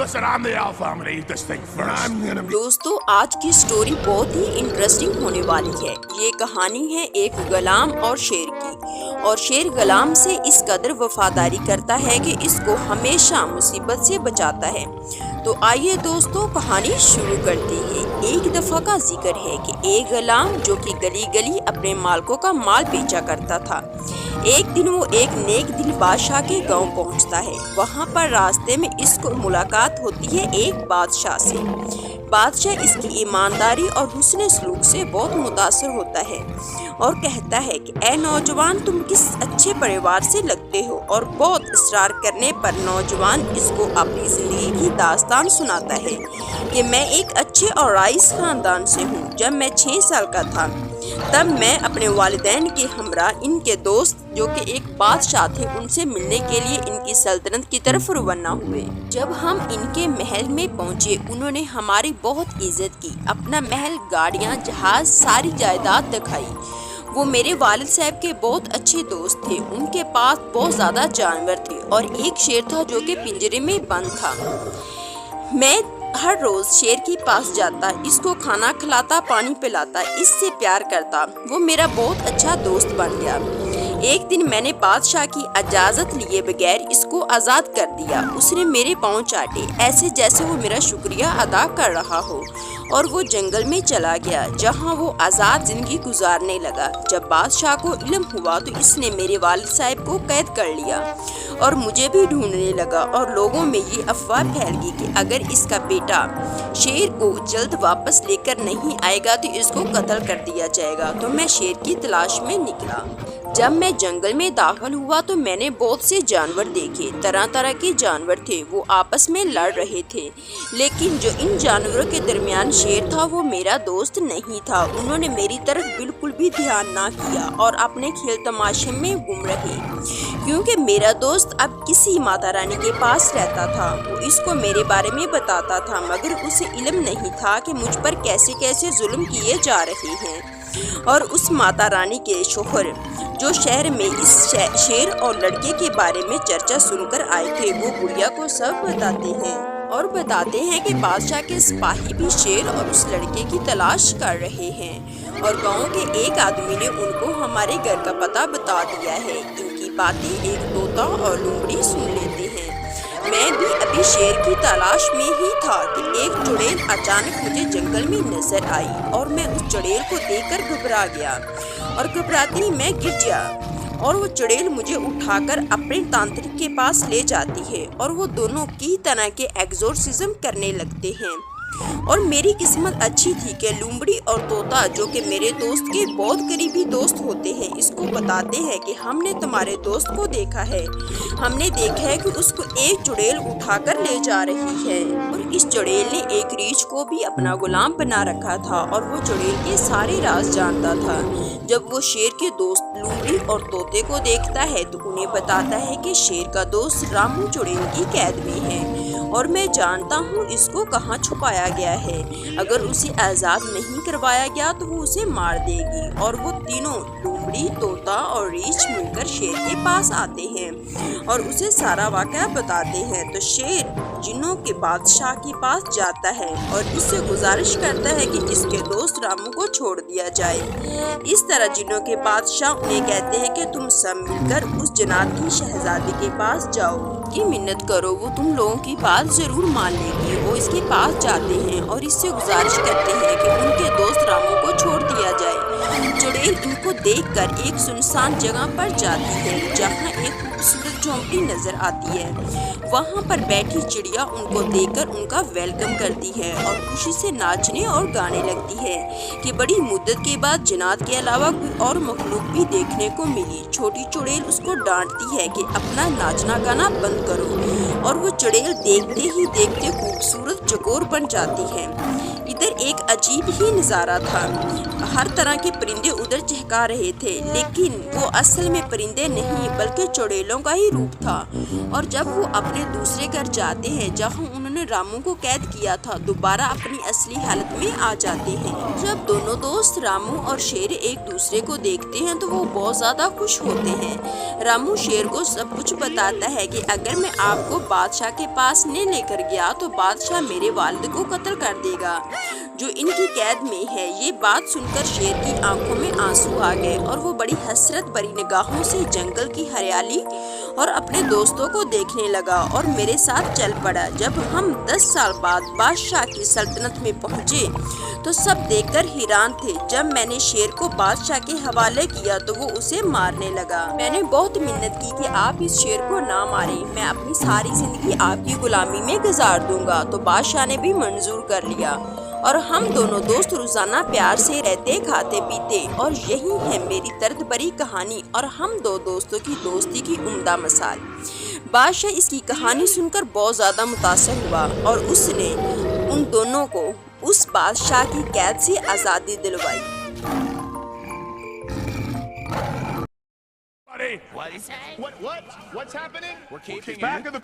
Listen, I'm the alpha. I'm gonna eat this thing first. I'm gonna be... دوستو آج کی story بہت ہی interesting ہونے والی ہے۔ یہ کہانی ہے ایک غلام اور شیر کی، اور شیر غلام سے اس قدر وفاداری کرتا ہے کہ اس کو ہمیشہ مصیبت سے بچاتا ہے۔ تو آئیے دوستو کہانی شروع کرتے ہیں۔ ایک دفعہ کا ذکر ہے کہ ایک غلام جو کہ گلی گلی اپنے مالکوں کا مال بیچا کرتا تھا، ایک دن وہ ایک نیک دل بادشاہ کے گاؤں پہنچتا ہے۔ وہاں پر راستے میں اس کو ملاقات ہوتی ہے ایک بادشاہ سے۔ بادشاہ اس کی ایمانداری اور حسن سلوک سے بہت متاثر ہوتا ہے اور کہتا ہے کہ اے نوجوان، تم کس اچھے پریوار سے لگتے ہو، اور بہت اصرار کرنے پر نوجوان اس کو اپنی زندگی کی داستان سناتا ہے کہ میں ایک اچھے اور رائس خاندان سے ہوں۔ جب میں 6 سال کا تھا تب میں اپنے والدین کے ہمراہ ان کے دوست جو کہ ایک بادشاہ تھے ان سے ملنے کے لیے ان کی سلطنت کی طرف روانہ ہوئے۔ جب ہم ان کے محل میں پہنچے انہوں نے ہماری بہت عزت کی، اپنا محل، گاڑیاں، جہاز، ساری جائیداد دکھائی۔ وہ میرے والد صاحب کے بہت اچھے دوست تھے۔ ان کے پاس بہت زیادہ جانور تھے اور ایک شیر تھا جو کہ پنجرے میں بند تھا۔ میں ہر روز شیر کے پاس جاتا، اس کو کھانا کھلاتا، پانی پلاتا، اس سے پیار کرتا۔ وہ میرا بہت اچھا دوست بن گیا۔ ایک دن میں نے بادشاہ کی اجازت لیے بغیر اس کو آزاد کر دیا۔ اس نے میرے پاؤں چاٹے ایسے جیسے وہ میرا شکریہ ادا کر رہا ہو، اور وہ جنگل میں چلا گیا جہاں وہ آزاد زندگی گزارنے لگا۔ جب بادشاہ کو علم ہوا تو اس نے میرے والد صاحب کو قید کر لیا اور مجھے بھی ڈھونڈنے لگا، اور لوگوں میں یہ افواہ پھیل گئی کہ اگر اس کا بیٹا شیر کو جلد واپس لے کر نہیں آئے گا تو اس کو قتل کر دیا جائے گا۔ تو میں شیر کی تلاش میں نکلا۔ جب میں جنگل میں داخل ہوا تو میں نے بہت سے جانور دیکھے، طرح طرح کے جانور تھے، وہ آپس میں لڑ رہے تھے، لیکن جو ان جانوروں کے درمیان شیر تھا وہ میرا دوست نہیں تھا۔ انہوں نے میری طرف بالکل بھی دھیان نہ کیا اور اپنے کھیل تماشے میں گم رہے، کیونکہ میرا دوست اب کسی ماتا رانی کے پاس رہتا تھا۔ وہ اس کو میرے بارے میں بتاتا تھا، مگر اسے علم نہیں تھا کہ مجھ پر کیسے کیسے ظلم کیے جا رہے ہیں۔ اور اس ماتا رانی کے شوہر جو شہر میں اس شیر اور لڑکے کے بارے میں چرچا سن کر آئے تھے، وہ بڑھیا کو سب بتاتے ہیں اور بتاتے ہیں کہ بادشاہ کے سپاہی بھی شیر اور اس لڑکے کی تلاش کر رہے ہیں، اور گاؤں کے ایک آدمی نے ان کو ہمارے گھر کا پتہ بتا دیا ہے۔ ان کی باتیں ایک طوطا اور لومڑی سن لیتے ہیں۔ میں بھی ابھی شیر کی تلاش میں ہی تھا کہ ایک چڑیل اچانک مجھے جنگل میں نظر آئی، اور میں اس چڑیل کو دیکھ کر گھبرا گیا، اور گھبراتے ہی میں گر گیا، اور وہ چڑیل مجھے اٹھا کر اپنے تانترک کے پاس لے جاتی ہے، اور وہ دونوں کی طرح کے ایگزورسزم کرنے لگتے ہیں۔ اور میری قسمت اچھی تھی کہ لومڑی اور طوطا جو کہ میرے دوست کے بہت قریبی دوست ہوتے ہیں اس کو بتاتے ہیں کہ ہم نے تمہارے دوست کو دیکھا ہے، ہم نے دیکھا ہے کہ اس کو ایک چڑیل اٹھا کر لے جا رہی ہے، اور اس چڑیل نے ایک ریچھ کو بھی اپنا غلام بنا رکھا تھا، اور وہ چڑیل کے سارے راز جانتا تھا۔ جب وہ شیر کے دوست لومڑی اور طوطے کو دیکھتا ہے تو انہیں بتاتا ہے کہ شیر کا دوست رامو چڑیل کی قید میں ہے، اور میں جانتا ہوں اس کو کہاں چھپایا گیا ہے۔ اگر اسے آزاد نہیں کروایا گیا تو وہ اسے مار دے گی۔ اور وہ تینوں لومڑی، طوطا اور ریچھ مل کر شیر کے پاس آتے ہیں اور اسے سارا واقعہ بتاتے ہیں۔ تو شیر جنوں کے بادشاہ کے پاس جاتا ہے اور اس سے گزارش کرتا ہے کہ اس کے دوست رامو کو چھوڑ دیا جائے۔ اس طرح جنوں کے بادشاہ انہیں کہتے ہیں کہ تم سب مل کر اس جنات کی شہزادی کے پاس جاؤ، کی منت کرو، وہ تم لوگوں کی بات ضرور مان لے گی۔ وہ اس کے پاس جاتے ہیں اور اس سے گزارش کرتے ہیں کہ ان کے دوست رامو کو چھوڑ دیا جائے۔ چڑیل ان کو دیکھ کر ایک سنسان جگہ پر جاتی ہے جہاں ایک خوبصورت جھونپڑی نظر آتی ہے۔ وہاں پر بیٹھی چڑیا ان کو دیکھ کر ان کا ویلکم کرتی ہے اور خوشی سے ناچنے اور گانے لگتی ہے کہ بڑی مدت کے بعد جنات کے علاوہ کوئی اور مخلوق بھی دیکھنے کو ملی۔ چھوٹی چڑیل اس کو ڈانٹتی ہے کہ اپنا ناچنا گانا بند کرو، اور وہ چڑیل دیکھتے ہی دیکھتے خوبصورت چکور بن جاتی ہے۔ ادھر ایک عجیب ہی نظارہ تھا۔ ہر طرح کے پرندے ادھر چہکا رہے تھے، لیکن وہ اصل میں پرندے نہیں بلکہ چڑیلوں کا ہی روپ تھا۔ اور جب وہ اپنے دوسرے گھر جاتے ہیں جہاں انہوں نے رامو کو قید کیا تھا، دوبارہ اپنی اصلی حالت میں آ جاتے ہیں۔ جب دونوں دوست رامو اور شیر ایک دوسرے کو دیکھتے ہیں تو وہ بہت زیادہ خوش ہوتے ہیں۔ رامو شیر کو سب کچھ بتاتا ہے کہ اگر میں آپ کو بادشاہ کے پاس نہیں لے کر گیا تو بادشاہ میرے والد کو قتل کر دے گا جو ان کی قید میں ہے۔ یہ بات سن کر شیر کی آنکھوں میں آنسو آ گئے اور وہ بڑی حسرت بھری نگاہوں سے جنگل کی ہریالی اور اپنے دوستوں کو دیکھنے لگا اور میرے ساتھ چل پڑا۔ جب ہم 10 سال بعد بادشاہ کی سلطنت میں پہنچے تو سب دیکھ کر حیران تھے۔ جب میں نے شیر کو بادشاہ کے حوالے کیا تو وہ اسے مارنے لگا۔ میں نے بہت منت کی کہ آپ اس شیر کو نہ ماریں، میں اپنی ساری زندگی آپ کی غلامی میں گزار دوں گا۔ تو بادشاہ نے بھی منظور کر لیا اور ہم دونوں دوست روزانہ پیار سے رہتے، کھاتے پیتے، اور یہی ہے میری درد بھری کہانی اور ہم دو دوستوں کی دوستی کی عمدہ مثال۔ بادشاہ اس کی کہانی سن کر بہت زیادہ متاثر ہوا اور اس نے ان دونوں کو اس بادشاہ کی قید سے آزادی دلوائی۔ What? What's happening? We're keeping Back you. of the